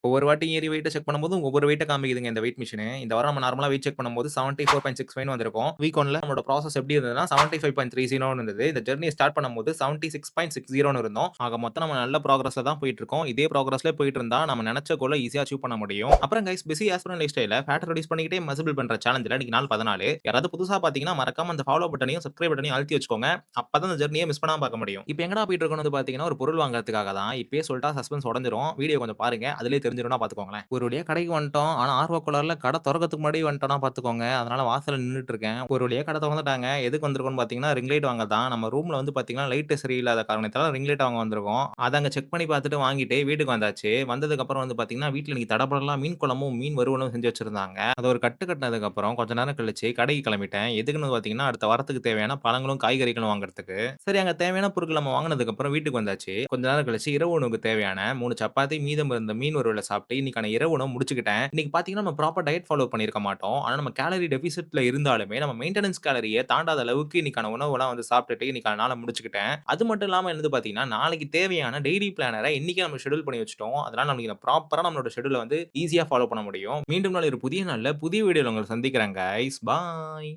ஒவ்வொரு வாட்டியும் ஏறி வெயிட்ட செக் பண்ணும்போதும், ஒவ்வொரு வெயிட்ட காமிக்குதுங்க இந்த வெயிட் மிஷினு. இந்த வாரம் நம்ம நார்மலா வெயிட் செக் பண்ணும்போது 74.65ன்னு வந்திருக்கும். வீக் 1ல நம்மளோட ப்ராசஸ் எப்படி இருந்ததுன்னா 75.30ன்னு இருந்தது. இந்த ஜர்னிய ஸ்டார்ட் பண்ணும்போது 76.60ன்னு இருந்தோம். ஆக மொத்தம் நம்ம நல்ல ப்ராக்ரஸ்ல தான் போயிட்டு இருக்கோம். இதே ப்ராக்ரஸ்லயே போயிட்டு இருந்தா நம்ம நெனச்ச கோல ஈஸியா அச்சீவ் பண்ண முடியும். அப்புறம் கைஸ் பிஸி ஆஸ்பிரண்ட் லைஃப் ஸ்டைல்ல ஃபேட்ட ரெடியூஸ் பண்ணிக்கிட்டே மசில் பில்ட் பண்ற சேலஞ்சுல இன்னைக்கு நாள் 14. யாராவது புதுசா பார்த்தீங்கன்னா மறக்காம அந்த ஃபாலோ பட்டனையும், சப்ஸ்கிரைப் பட்டனையும் அழுத்தி வச்சுக்கோங்க. அப்பதான் இந்த ஜர்னிய மிஸ் பண்ணாம பார்க்க முடியும். இப்ப எங்கடா போயிட்டு இருக்கோம்னு வந்து பார்த்தீங்கன்னா, ஒரு பொருள் வாங்குறதுக்காக தான். இப்பயே சொல்ட்டா சஸ்பென்ஸ் உடைஞ்சிரும். வீடியோ கொஞ்சம் பாருங்க. அதிலேயே தெரிஞ்சிரும்னா பார்த்துக்கோங்களேன். ஒரு வழியா கடைக்கு வந்துட்டோம். ஆனா ஆர்வக் கோளாறுல கடை தொறக்கறதுக்கு முன்னாடி வந்துட்டோம்னா பார்த்துக்கோங்க. அதனால வாசல்ல நின்னுட்டு இருக்கேன். ஒரு வழியா கடை தொறந்துட்டாங்க. எதுக்கு வந்திருக்கோம்னு பார்த்தீங்கன்னா, ரிங் லைட் வாங்க தான். நம்ம ரூம்ல வந்து பார்த்தீங்கன்னா, லைட் சரியில்லாத காரணத்தால ரிங் லைட் வாங்க வந்திருக்கோம். அத அங்க செக் பண்ணி பார்த்துட்டு வாங்கிட்டு வீட்டுக்கு வந்தாச்சு. வந்ததுக்கப்புறம் வந்து பார்த்தீங்கன்னா, வீட்ல இன்னைக்கு தடபடலா மீன் குழம்பும், மீன் வறுவலும் செஞ்சு வச்சிருந்தாங்க. அத ஒரு கட்டு கட்டுனதுக்கப்புறம் கொஞ்ச நேரம் கழிச்சு கடைக்கு கிளம்பிட்டேன். எதுக்குன்னு பார்த்தீங்கன்னா, அடுத்த வாரத்துக்கு தேவையான பழங்களும், காய்கறிகளும் வாங்குறதுக்கு. சரி அங்க தேவையான பொருட்கள் நம்ம வாங்குனதுக்கப்புறம் வீட்டுக்கு வந்தாச்சு. கொஞ்ச நேரம் கழிச்சு இரவு உணவுக்கு தேவையான 3 சப்பாத்தி மீதம் இருந்த மீன் வறுவல சாப்பிட்டு இன்னைக்கான இரவு உணவு முடிச்சுக்கிட்டேன். இன்னைக்கு பார்த்தீங்கன்னா, நம்ம ப்ராப்பர் டயட் ஃபாலோ பண்ணியிருக்க மாட்டோம். ஆனா நம்ம கேலரி டெஃபிசிட்ல இருந்தாலுமே, நம்ம மெயின்டனன்ஸ் கேலரிய தாண்டாத அளவுக்கு இன்னைக்கான உணவுலாம் வந்து சாப்பிட்டுட்டு இன்னைக்கான நாள முடிச்சுக்கிட்டேன். அது மட்டும் இல்லாம என்னது பார்த்தீங்கன்னா, நாளைக்கு தேவையான டெய்லி பிளானர இன்னைக்கே நம்ம ஷெட்யூல் பண்ணி வச்சுட்டோம். அதனால நமக்கு ப்ராப்பரா நம்மளோட ஷெட்யூல வந்து ஈஸியா ஃபாலோ பண்ண முடியும். மீண்டும் நாளை ஒரு புதிய நாள்ல, புதிய வீடியோல உங்கள சந்திக்கிறேன் கைஸ். பாய்.